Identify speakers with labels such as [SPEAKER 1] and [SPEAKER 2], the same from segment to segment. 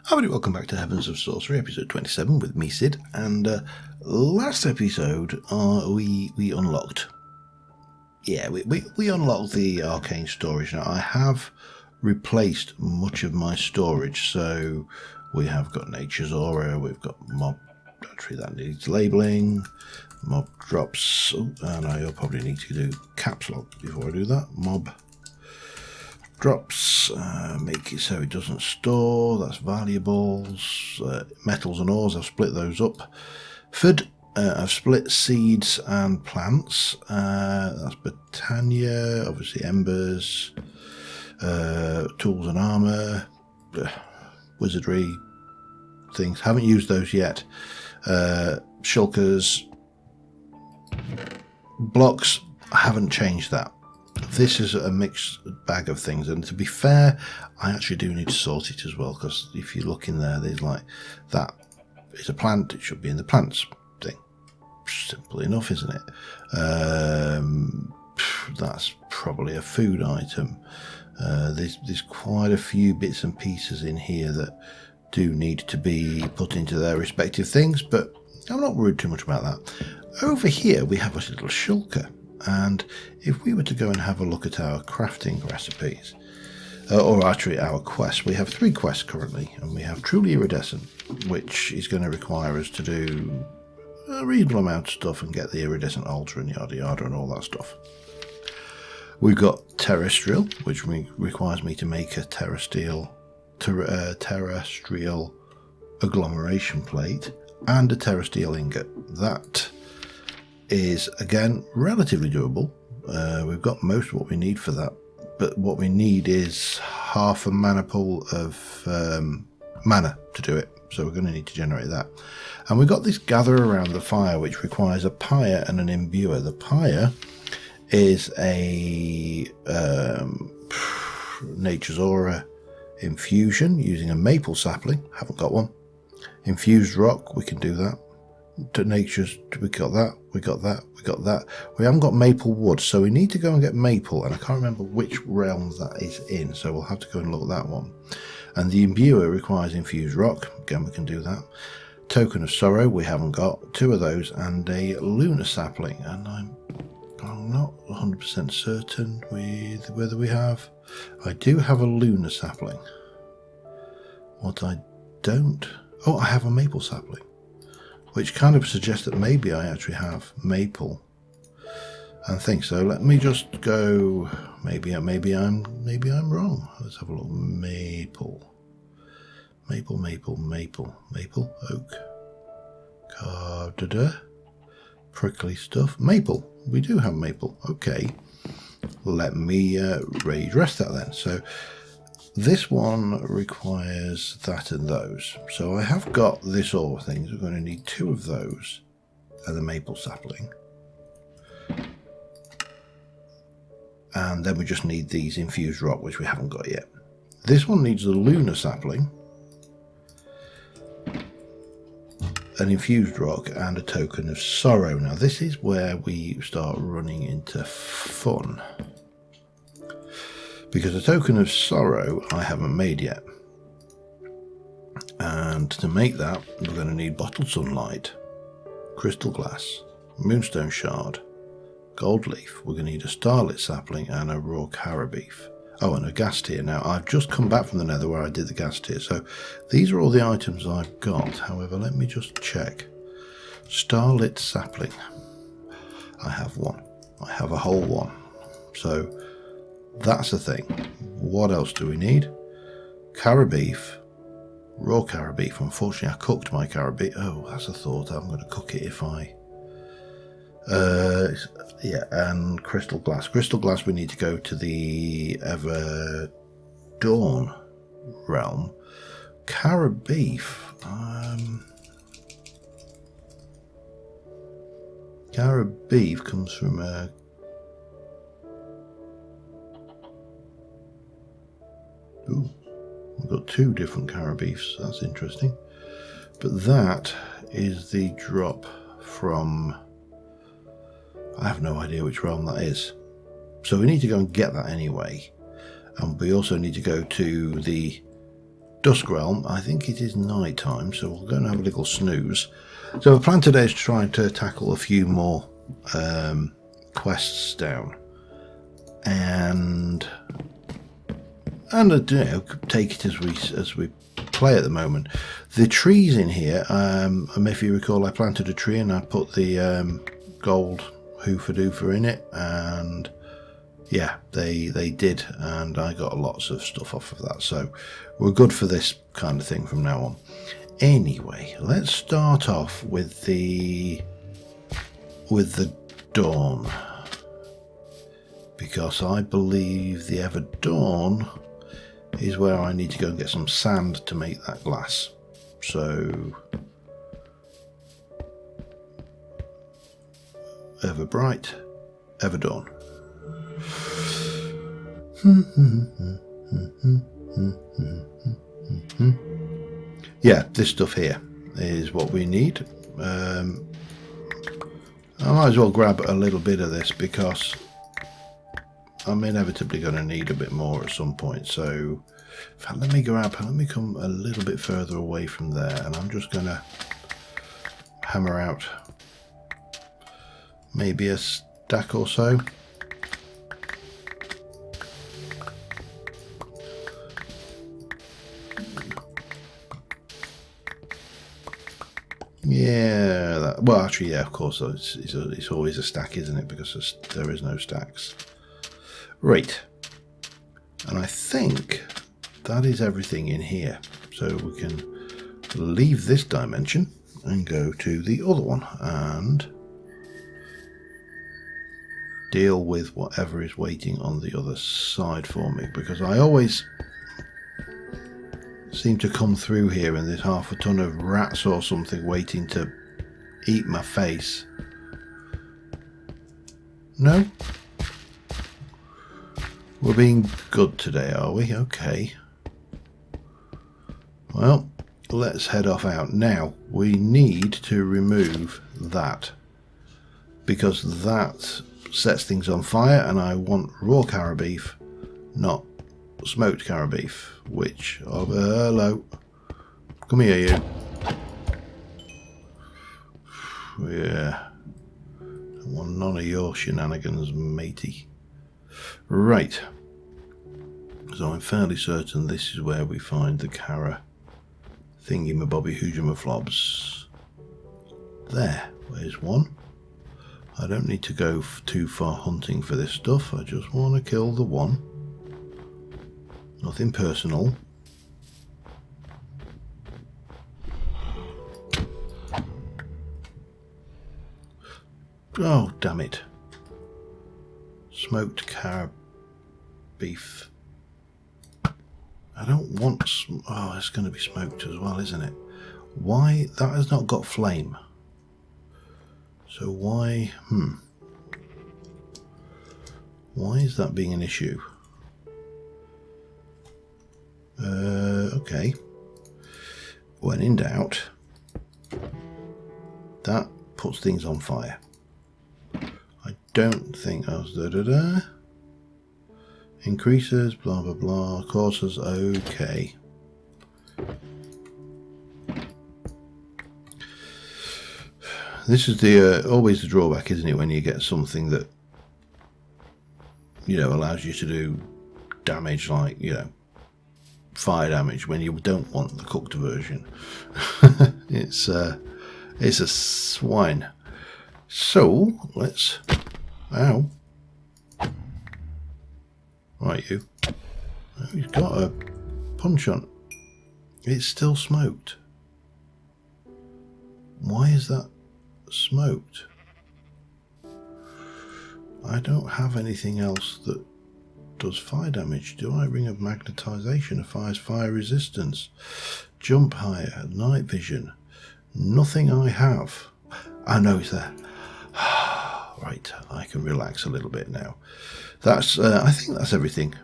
[SPEAKER 1] Hi, welcome back to Heavens of Sorcery, episode 27 with me, Sid. And last episode, we unlocked. Yeah, we unlocked the arcane storage. Now, I have replaced much of my storage, so we have got Nature's Aura, we've got mob. Actually, that needs labeling. Mob drops, and I'll probably need to do caps lock before I do that. Mob drops, make it so it doesn't store. That's valuables. Metals and ores, I've split those up. Food, I've split seeds and plants. That's Britannia, obviously embers, tools and armor, wizardry things. Haven't used those yet. Shulkers, blocks, I haven't changed that. This is a mixed bag of things, and to be fair, I actually do need to sort it as well, because if you look in there, there's like, that is a plant, it should be in the plants thing. Simple enough, isn't it? That's probably a food item. There's quite a few bits and pieces in here that do need to be put into their respective things, but I'm not worried too much about that. Over here, we have a little shulker. And if we were to go and have a look at our crafting recipes, or actually our quests, we have 3 quests currently, and we have Truly Iridescent, which is going to require us to do a reasonable amount of stuff and get the iridescent altar and yada yada and all that stuff. We've got Terrestrial, which requires me to make a terrestrial agglomeration plate and a terrestrial ingot. That is again relatively doable. We've got most of what we need for that, but what we need is half a mana pool of mana to do it, so we're going to need to generate that. And we've got this gather around the fire, which requires a pyre and an imbuer. The pyre is a Nature's Aura infusion using a maple sapling. Haven't got one. Infused rock, we can do that. To Nature's, we got that, we got that, we got that. We haven't got maple wood, so we need to go and get maple, and I can't remember which realm that is in, so we'll have to go and look at that one. And the imbuer requires infused rock. Again, we can do that. Token of Sorrow, we haven't got 2 of those, and a lunar sapling, and I'm not 100% certain with whether we have. I do have a lunar sapling. What I don't, I have a maple sapling, which kind of suggests that maybe I actually have maple and things. So let me just go. Maybe I'm wrong. Let's have a look. Maple, oak, carved, prickly stuff. Maple. We do have maple. Okay. Let me redress that then. So this one requires that and those. So I have got this ore things. We're going to need 2 of those and the maple sapling. And then we just need these infused rock, which we haven't got yet. This one needs the lunar sapling, an infused rock, and a token of sorrow. Now this is where we start running into fun, because a token of sorrow I haven't made yet, and to make that we're going to need bottled sunlight, crystal glass, moonstone shard, gold leaf. We're going to need a starlit sapling and a raw carra beef. Oh, and a gas tier. Now I've just come back from the nether where I did the gas tier, so these are all the items I've got. However, let me just check. Starlit sapling, I have one. I have a whole one, so that's the thing. What else do we need? Carra beef, raw carra beef. Unfortunately, I cooked my carra beef. Oh, that's a thought. I'm going to cook it if I. Yeah, and crystal glass. Crystal glass. We need to go to the Ever Dawn realm. Carra beef. Carra beef comes from a. Ooh, we've got 2 different carra beefs. That's interesting. But that is the drop from. I have no idea which realm that is. So we need to go and get that anyway. And we also need to go to the Dusk Realm. I think it is night time, so we'll go and have a little snooze. So the plan today is to try to tackle a few more quests down, and you know, take it as we play at the moment. The trees in here, if you recall, I planted a tree and I put the gold hoofa doofa in it, and yeah, they did, and I got lots of stuff off of that, so we're good for this kind of thing from now on. Anyway, let's start off with the dawn, because I believe the Ever Dawn is where I need to go and get some sand to make that glass. So Ever Bright, Ever Dawn. Yeah, this stuff here is what we need. I might as well grab a little bit of this because I'm inevitably going to need a bit more at some point. So in fact, let me come a little bit further away from there, and I'm just going to hammer out maybe a stack or so. Yeah, well, actually, yeah, of course, it's always a stack, isn't it? Because there is no stacks. Right, and I think that is everything in here. So we can leave this dimension and go to the other one and deal with whatever is waiting on the other side for me, because I always seem to come through here and there's half a ton of rats or something waiting to eat my face. No? We're being good today, are we? Okay. Well, let's head off out. Now, we need to remove that, because that sets things on fire, and I want raw carrot beef, not smoked carrot beef, which, hello, come here, you. Yeah, I want none of your shenanigans, matey. Right, so I'm fairly certain this is where we find the Kara thingy-mabobby hoojamaflobs. There, there's one. I don't need to go too far hunting for this stuff, I just want to kill the one. Nothing personal. Oh, damn it. Smoked carrot beef. I don't want... Oh, it's going to be smoked as well, isn't it? Why? That has not got flame. So why... Why is that being an issue? Okay. When in doubt, that puts things on fire. I don't think I was increases, blah blah blah, causes, okay. This is the always the drawback, isn't it, when you get something that, you know, allows you to do damage like, you know, fire damage when you don't want the cooked version. It's a swine. So let's... Ow. Right, you. Oh, he's got a punch on. It's still smoked. Why is that smoked? I don't have anything else that does fire damage. Do I? Ring of magnetization, fires fire resistance, jump higher, night vision. Nothing I have. I know it's there. Right, I can relax a little bit now. That's I think that's everything.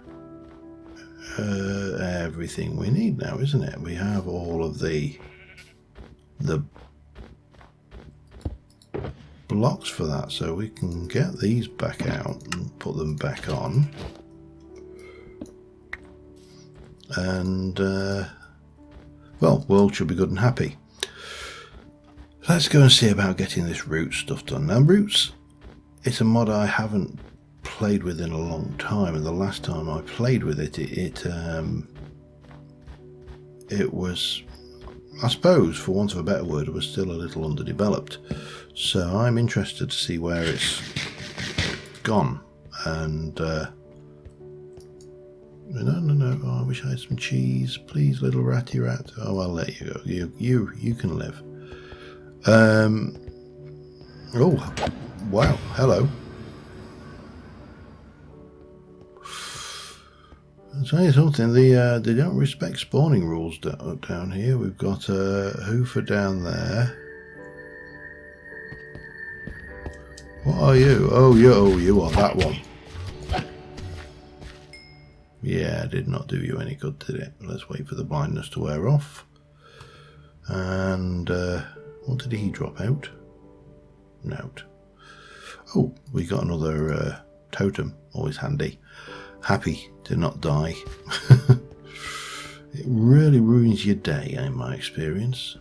[SPEAKER 1] Everything we need now, isn't it? We have all of the blocks for that, so we can get these back out and put them back on. And Well, world should be good and happy. Let's go and see about getting this root stuff done. Now, roots, it's a mod I haven't played with in a long time, and the last time I played with it, it was, I suppose, for want of a better word, it was still a little underdeveloped. So I'm interested to see where it's gone. And no, oh, I wish I had some cheese, please, little ratty rat. Oh, I'll let you go. You can live. Oh, wow, hello. I'll tell you something, they don't respect spawning rules down here. We've got a hoofer down there. What are you? Oh, you are that one. Yeah, did not do you any good, did it? Let's wait for the blindness to wear off. And what did he drop out? Note. Oh, we got another totem, always handy. Happy to not die. It really ruins your day, in my experience.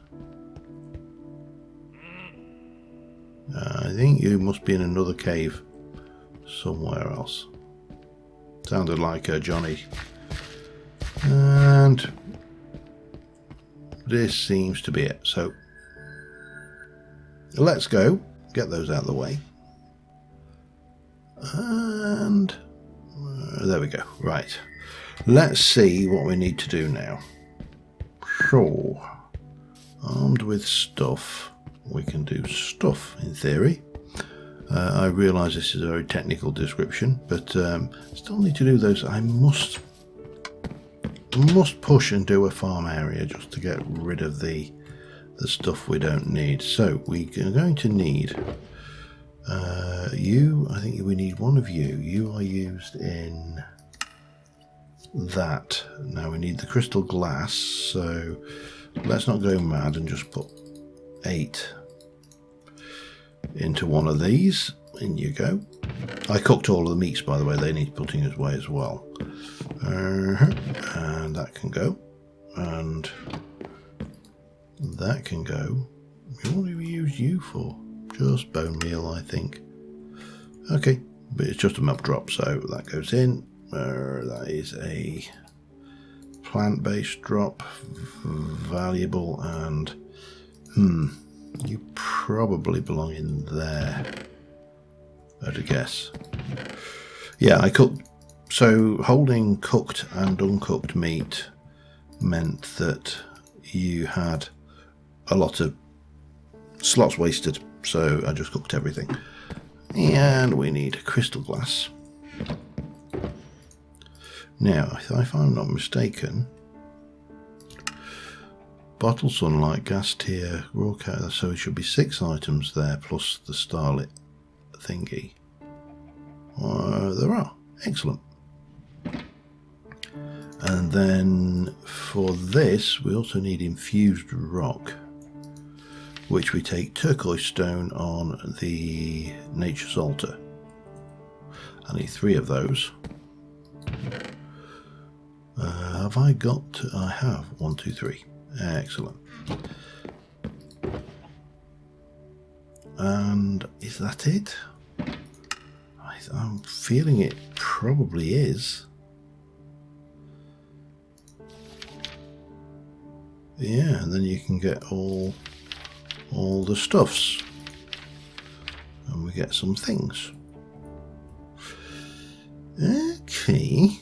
[SPEAKER 1] I think you must be in another cave somewhere else. Sounded like Johnny. And this seems to be it. So let's go. Get those out of the way. And there we go. Right. Let's see what we need to do now. So, armed with stuff, we can do stuff in theory. I realise this is a very technical description, but still need to do those. I must push and do a farm area just to get rid of the stuff we don't need. So we are going to need you. I think we need one of you. You are used in that. Now we need the crystal glass, so let's not go mad and just put 8 into one of these. In you go. I cooked all of the meats, by the way. They need putting away as well. And that can go. And that can go. What do we use you for? Just bone meal, I think. Okay, but it's just a milk drop, so that goes in. That is a plant-based drop. Valuable, and you probably belong in there, I'd guess. Yeah, I cooked. So holding cooked and uncooked meat meant that you had a lot of slots wasted, so I just cooked everything. And we need a crystal glass. Now, if I'm not mistaken, bottle sunlight, gas tier, raw cat, so it should be 6 items there plus the starlit thingy. There are. Excellent. And then for this, we also need infused rock, which we take turquoise stone on the nature's altar. I need 3 of those. Have I got? I have 1, 2, 3. Excellent. And is that it? I'm feeling it probably is. Yeah, and then you can get all the stuffs, and we get some things. Okay.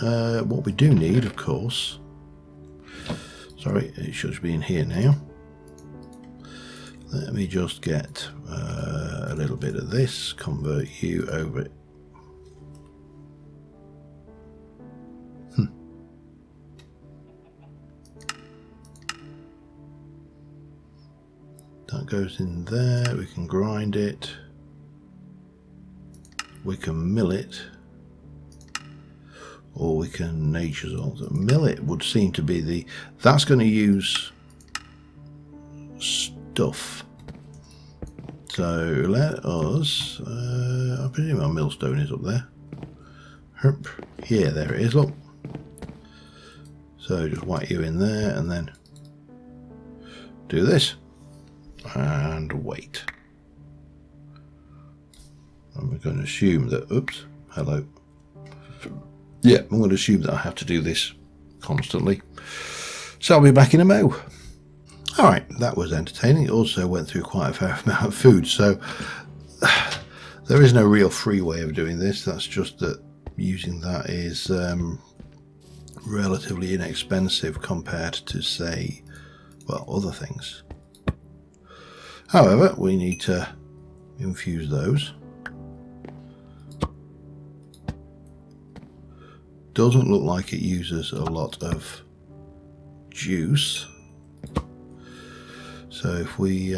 [SPEAKER 1] What we do need, of course. Sorry, it should be in here now. Let me just get a little bit of this, convert you over. That goes in there, we can grind it, we can mill it, or we can nature's altar. Mill it would seem to be that's going to use stuff. So let us, I presume our millstone is up there. Herp. Yeah, there it is, look. So So just whack you in there and then do this and wait. And we're going to assume that, oops, hello. Yeah, I'm going to assume that I have to do this constantly. So I'll be back in a mo. Alright, that was entertaining. It also went through quite a fair amount of food, so there is no real free way of doing this. That's just that using that is relatively inexpensive compared to, say, well, other things. However, we need to infuse those. Doesn't look like it uses a lot of juice. So if we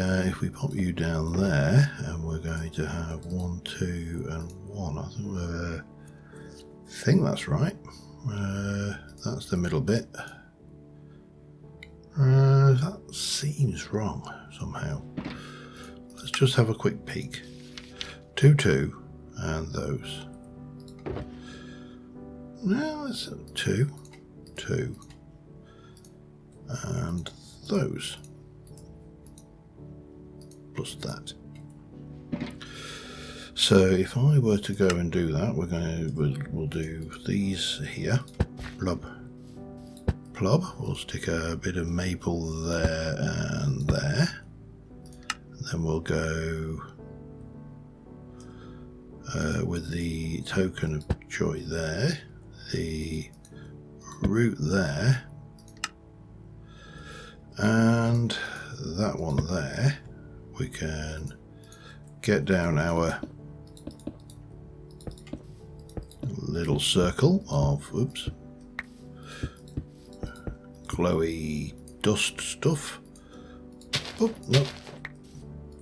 [SPEAKER 1] pop you down there, and we're going to have 1, 2, and 1. I think that's right. That's the middle bit. That seems wrong somehow. Let's just have a quick peek. 2, 2, and those. No, that's 2, 2, and those. Plus that. So if I were to go and do that, we'll do these here. Plub, plub. We'll stick a bit of maple there and there. And then we'll go with the token of joy there, the root there, and that one there. We can get down our little circle of, oops, glowy dust stuff. Oh, no.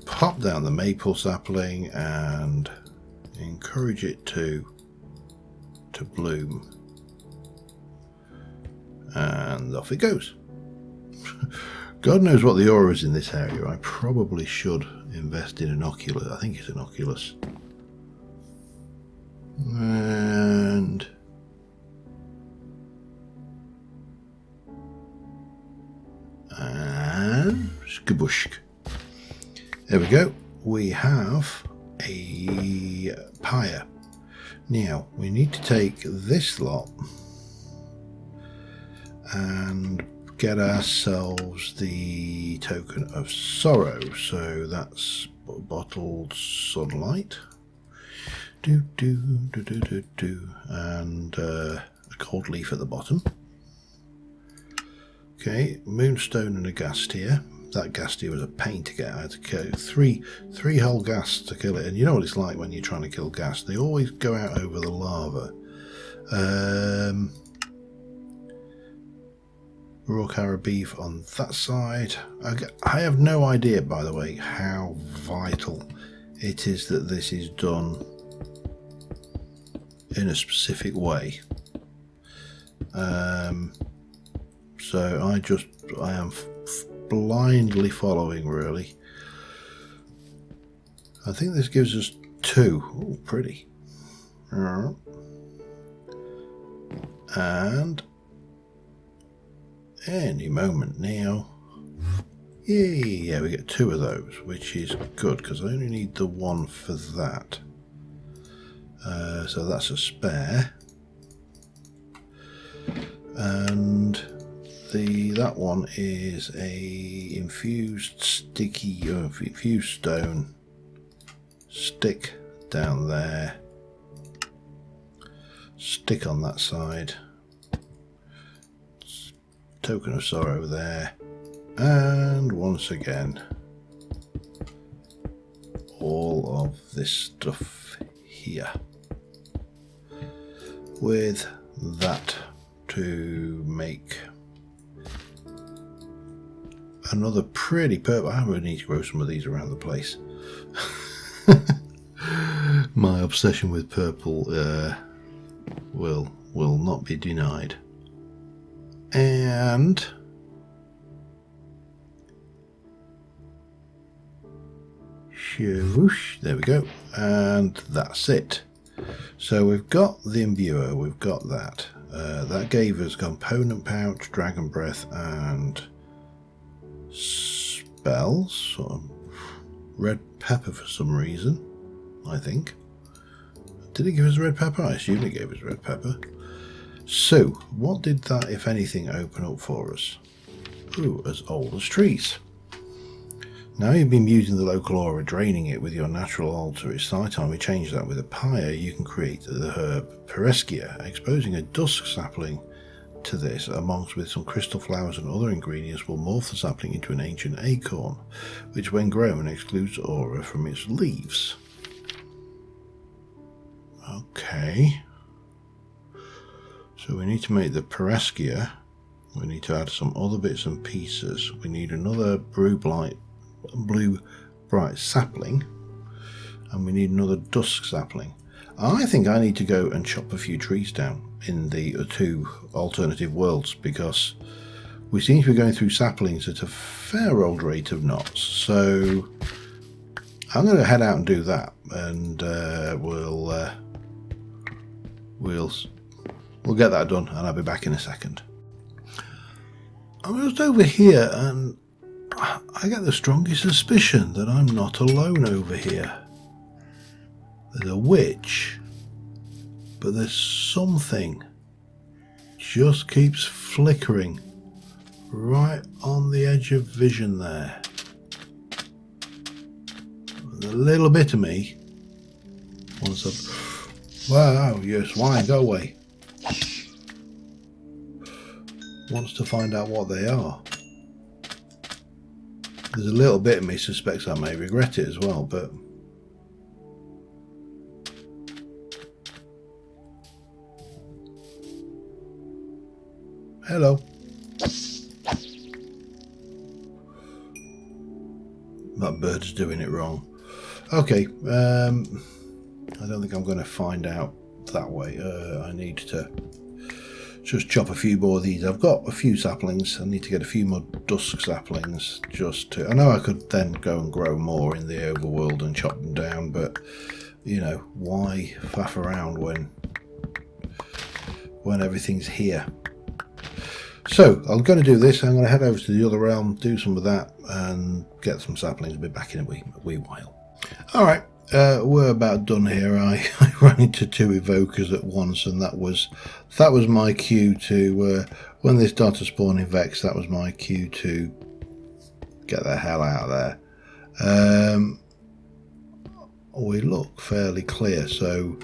[SPEAKER 1] Pop down the maple sapling and encourage it to bloom. And off it goes. God knows what the aura is in this area. I probably should invest in an oculus. I think it's an oculus. And skabushk. There we go. We have a pyre. Now we need to take this lot and get ourselves the token of sorrow. So that's bottled sunlight. And a gold leaf at the bottom. Okay, moonstone and a ghast tear. That ghast tear was a pain to get. I had to kill three whole ghasts to kill it. And you know what it's like when you're trying to kill ghasts. They always go out over the lava. Raw carrot beef on that side. I have no idea, by the way, how vital it is that this is done in a specific way. So I am blindly following, really. I think this gives us 2. Oh, pretty. And any moment now. Yeah, we get 2 of those, which is good because I only need the 1 for that. So that's a spare. And that one is a infused infused stone stick down there. Stick on that side. Token of sorrow there. And once again, all of this stuff here. With that to make another pretty purple. I really need to grow some of these around the place. My obsession with purple will not be denied. And there we go. And that's it. So we've got the imbuer, we've got that. That gave us component pouch, dragon breath, and spells. Sort of red pepper for some reason, I think. Did it give us red pepper? I assume it gave us red pepper. So, what did that, if anything, open up for us? Ooh, as old as trees. Now you've been using the local aura, draining it with your natural altar. It's high time we change that. With a pyre, you can create the herb Pereskia, exposing a dusk sapling to this, amongst with some crystal flowers and other ingredients, will morph the sapling into an ancient acorn, which when grown excludes aura from its leaves. Okay. So we need to make the Pereskia. We need to add some other bits and pieces. We need another blue bright sapling, and we need another dusk sapling. I think I need to go and chop a few trees down in the two alternative worlds, because we seem to be going through saplings at a fair old rate of knots. So I'm going to head out and do that, and we'll get that done, and I'll be back in a second. I'm just over here, and I get the strongest suspicion that I'm not alone over here. There's a witch, but there's something just keeps flickering right on the edge of vision there. And a little bit of me wants to, wow, you swine, go away. Wants to find out what they are. There's a little bit of me suspects I may regret it as well, but hello. That bird's doing it wrong. Okay, I don't think I'm going to find out that way. I need to just chop a few more of these. I've got a few saplings. I need to get a few more dusk saplings just to... I know I could then go and grow more in the overworld and chop them down, but, you know, why faff around when everything's here? So, I'm going to do this. I'm going to head over to the other realm, do some of that, and get some saplings. I'll be back in a wee while. All right. We're about done here. I ran into two evokers at once, and that was my cue to when they started spawning Vex. That was my cue to get the hell out of there. We look fairly clear, so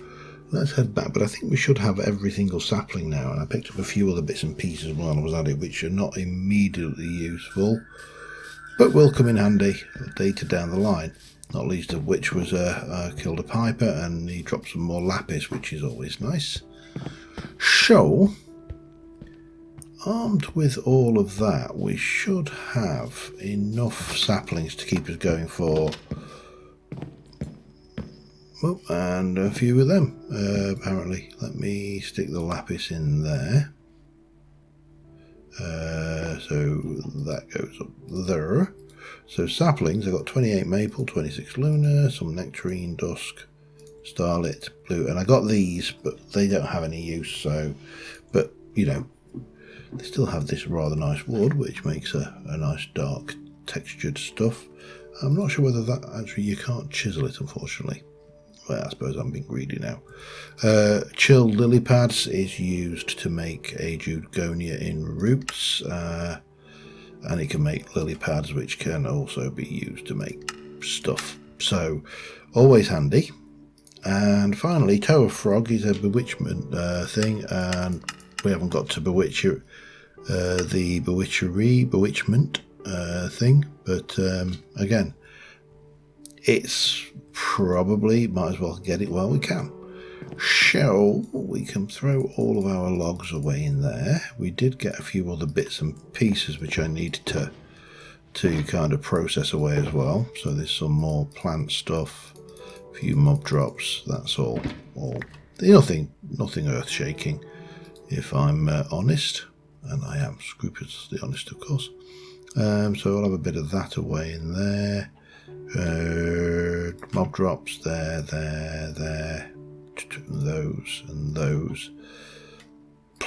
[SPEAKER 1] let's head back. But I think we should have every single sapling now, and I picked up a few other bits and pieces while I was at it, which are not immediately useful, but will come in handy later down the line. Not least of which was killed a piper, and he dropped some more lapis, which is always nice. So, armed with all of that, we should have enough saplings to keep us going for... Oh, and a few of them, apparently. Let me stick the lapis in there. So that goes up there. So saplings, I've got 28 maple, 26 lunar, some nectarine, dusk, starlit, blue, and I got these, but they don't have any use, so, but, you know, they still have this rather nice wood, which makes a nice dark textured stuff. I'm not sure whether that, actually, you can't chisel it, unfortunately. Well, I suppose I'm being greedy now. Chilled lily pads is used to make a Judegonia in roots, and it can make lily pads, which can also be used to make stuff. So, always handy. And finally, Toe of Frog is a bewitchment thing, and we haven't got to bewitch the bewitchment thing, but again, it's probably, might as well get it while we can. So we can throw all of our logs away in there. We did get a few other bits and pieces which I need to kind of process away as well. So there's some more plant stuff, a few mob drops. That's all nothing earth shaking, if I'm honest, and I am scrupulously honest, of course. So I'll have a bit of that away in there. Mob drops there, those and those.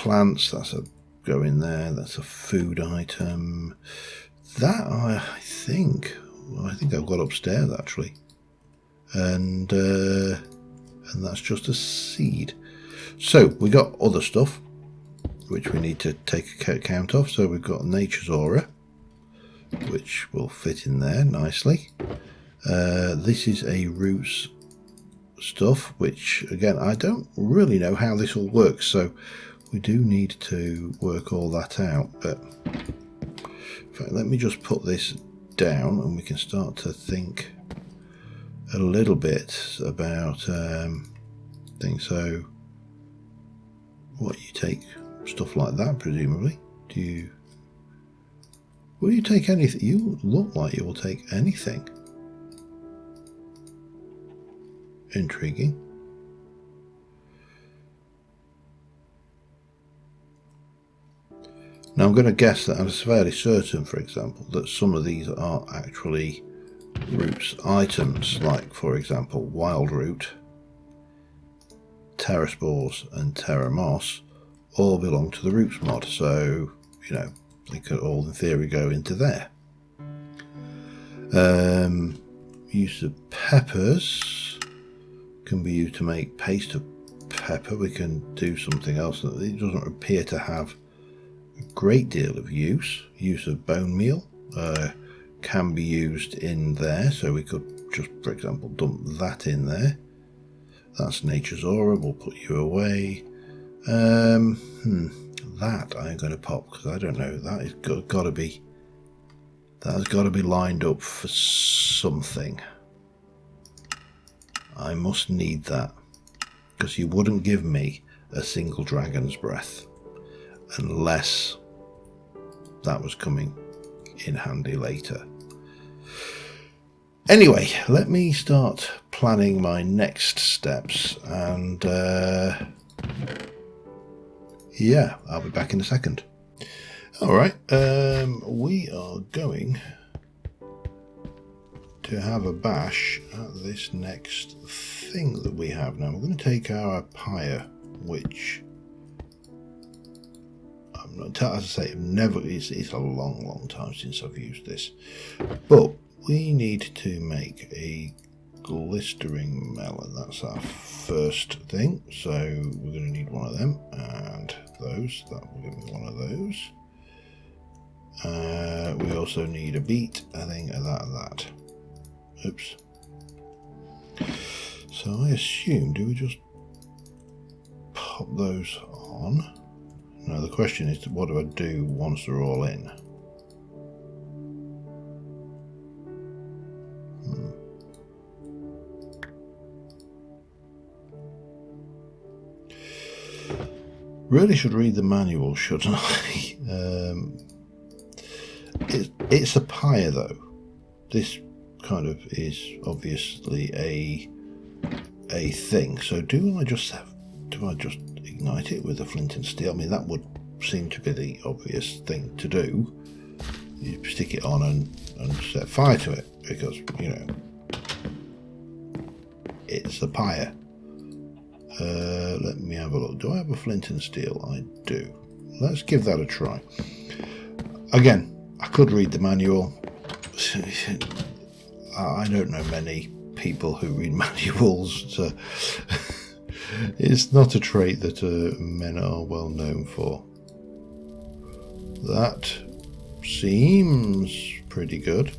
[SPEAKER 1] plants. That's a go in there. That's a food item. That I think I've got upstairs actually, and that's just a seed. So we got other stuff which we need to take account of. So we've got Nature's Aura, which will fit in there nicely. This is a roots stuff, which again I don't really know how this all works, so we do need to work all that out. But in fact, let me just put this down and we can start to think a little bit about things. So what, you take stuff like that presumably. Will you take anything? You look like you will take anything. Intriguing. Now I'm going to guess that I'm fairly certain, for example, that some of these are actually roots items, like for example wild root, terra spores and terra moss all belong to the roots mod, so you know they could all in theory go into there. Use of peppers can be used to make paste of pepper. We can do something else that it doesn't appear to have a great deal of use. Use of bone meal can be used in there, so we could just, for example, dump that in there. That's Nature's Aura. We'll put you away. That I'm going to pop because I don't know. That is got to be. That has got to be lined up for something. I must need that because you wouldn't give me a single dragon's breath unless that was coming in handy later. Anyway, let me start planning my next steps, and yeah, I'll be back in a second. Alright, we are going to have a bash at this next thing that we have now. We're going to take our pyre, which I'm not, as I say, it's a long time since I've used this, but we need to make a glistering melon. That's our first thing, so we're going to need one of them, and those, that will give me one of those. We also need a beet, I think, of that. Oops. So I assume, do we just pop those on? Now the question is, what do I do once they're all in? Really should read the manual, shouldn't I? It's a pyre though. This kind of is obviously a thing. So do I just ignite it with a flint and steel? I mean, that would seem to be the obvious thing to do. You stick it on and set fire to it because, you know, it's a pyre. Let me have a look. Do I have a flint and steel? I do. Let's give that a try. Again, I could read the manual. I don't know many people who read manuals, so it's not a trait that men are well known for. That seems pretty good.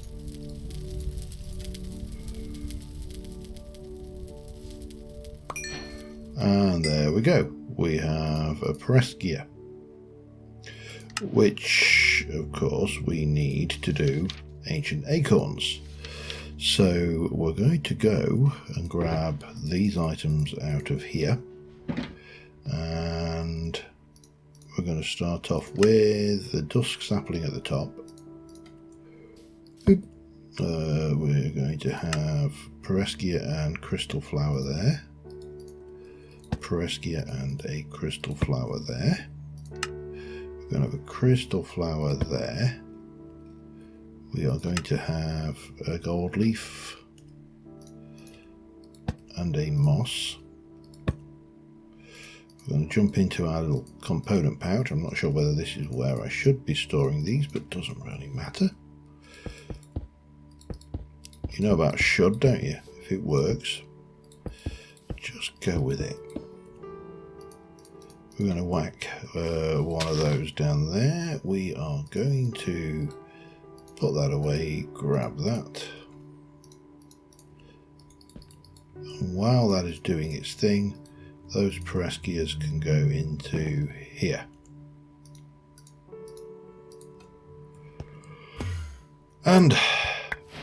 [SPEAKER 1] And there we go. We have a pressed gear, which of course we need to do ancient acorns. So we're going to go and grab these items out of here, and we're going to start off with the dusk sapling at the top. We're going to have Pereskia and crystal flower there. Pereskia and a crystal flower there. We're going to have a crystal flower there. We are going to have a gold leaf and a moss. We're going to jump into our little component pouch. I'm not sure whether this is where I should be storing these, but it doesn't really matter. You know about should, don't you? If it works, just go with it. We're going to whack one of those down there. We are going to put that away, grab that. And while that is doing its thing, those Pereskias can go into here. And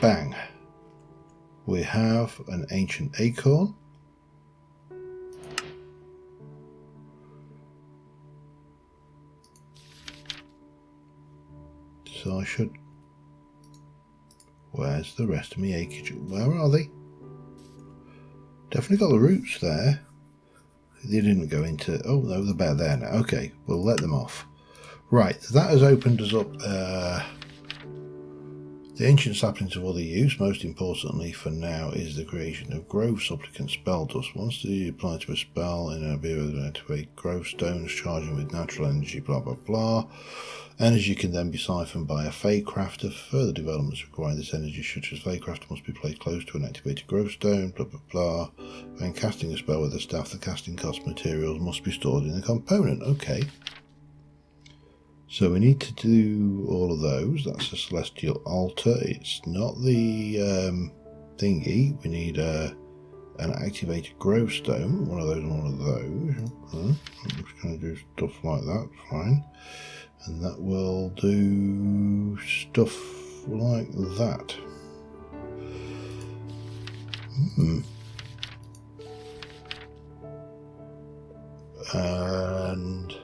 [SPEAKER 1] bang, we have an ancient acorn. So I should... Where's the rest of my acreage? Where are they? Definitely got the roots there. They didn't go into... Oh, no, they're better there now. Okay, we'll let them off. Right, that has opened us up the ancient saplings of other use. Most importantly for now is the creation of growth supplicant spell dust. Once they apply to a spell in an ability to activate growth stones, charging with natural energy, blah blah blah. Energy can then be siphoned by a Fey crafter. Further developments requiring this energy, such as Fey crafter, must be placed close to an activated growth stone, blah blah blah. When casting a spell with a staff, the casting cost materials must be stored in the component. Okay. So we need to do all of those. That's a celestial altar. It's not the thingy. We need an activated growth stone. One of those and one of those. Okay. I'm just going to do stuff like that. Fine. And that will do stuff like that. And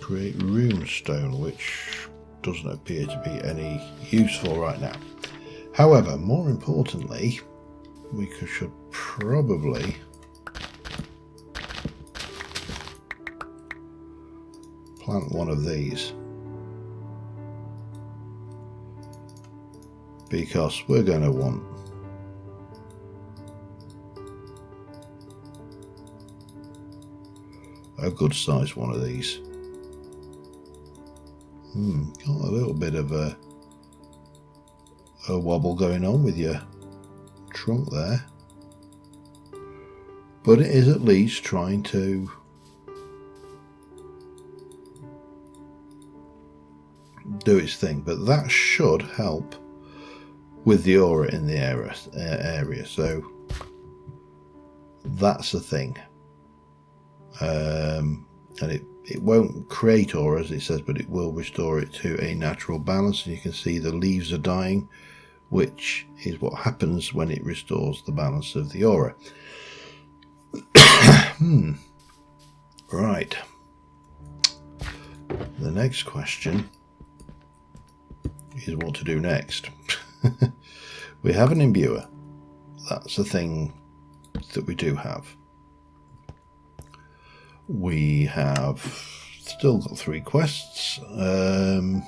[SPEAKER 1] create runestone, which doesn't appear to be any useful right now. However, more importantly, we should probably plant one of these, because we're going to want a good sized one of these. Got a little bit of a wobble going on with your trunk there, but it is at least trying to do its thing. But that should help with the aura in the area. So that's the thing. And it won't create aura, as it says, but it will restore it to a natural balance. And you can see the leaves are dying, which is what happens when it restores the balance of the aura. Right. The next question is what to do next. We have an imbuer. That's the thing that we do have. We have still got 3 quests. I'm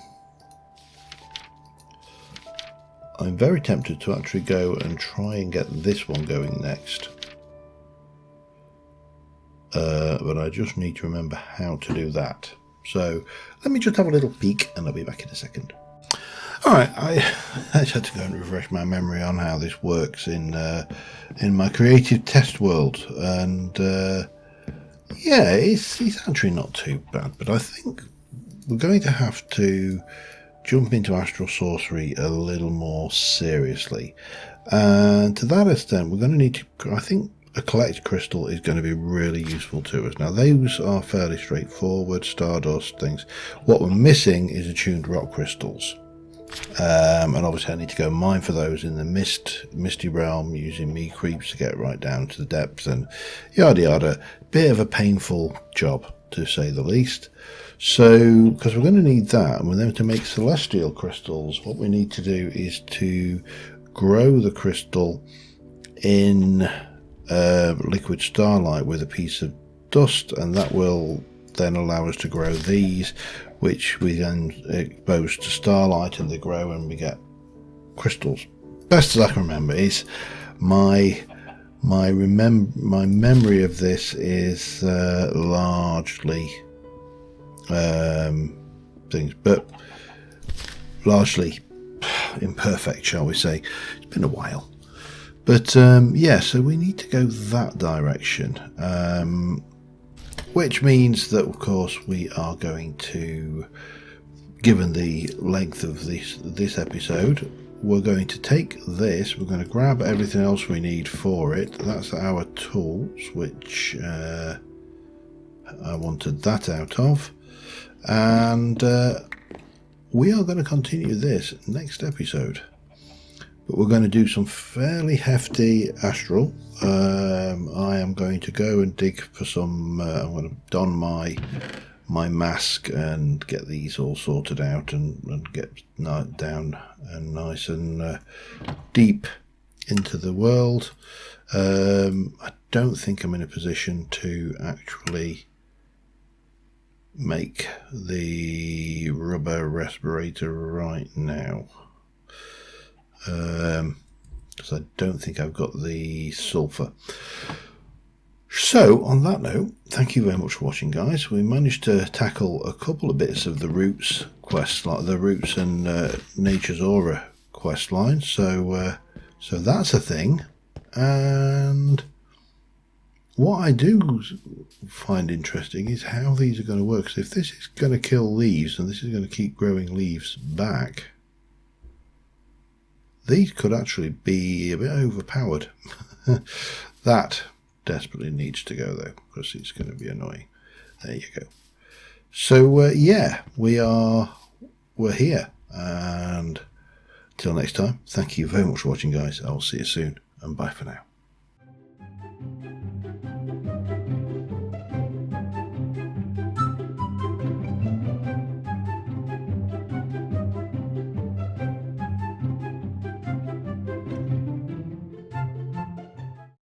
[SPEAKER 1] very tempted to actually go and try and get this one going next. But I just need to remember how to do that. So let me just have a little peek and I'll be back in a second. Alright, I just had to go and refresh my memory on how this works in my creative test world, and yeah, it's actually not too bad, but I think we're going to have to jump into astral sorcery a little more seriously, and to that extent we're going to need to, I think a collect crystal is going to be really useful to us. Now those are fairly straightforward, stardust things. What we're missing is attuned rock crystals. And obviously I need to go mine for those in the misty realm using me creeps to get right down to the depths and yada yada. Bit of a painful job, to say the least. So because we're going to need that, and we're going to make celestial crystals, what we need to do is to grow the crystal in liquid starlight with a piece of dust, and that will then allow us to grow these, which we then expose to starlight and they grow and we get crystals. Best as I can remember is my My memory of this is largely things, but largely imperfect, shall we say. It's been a while. But yeah, so we need to go that direction, which means that, of course, we are going to, given the length of this episode, we're going to take this, we're going to grab everything else we need for it. That's our tools, which I wanted that out of. And we are going to continue this next episode. But we're going to do some fairly hefty astral. I am going to go and dig for some, I'm going to don my mask and get these all sorted out and get down and nice and deep into the world. I don't think I'm in a position to actually make the rubber respirator right now, because I don't think I've got the sulfur. So on that note, thank you very much for watching, guys. We managed to tackle a couple of bits of the Roots quest, like the Roots and Nature's Aura quest line, so that's a thing. And what I do find interesting is how these are going to work. So if this is going to kill leaves and this is going to keep growing leaves back, these could actually be a bit overpowered. That desperately needs to go though, because it's going to be annoying. There you go. So yeah, we're here, and till next time, thank you very much for watching, guys. I'll see you soon, and bye for now.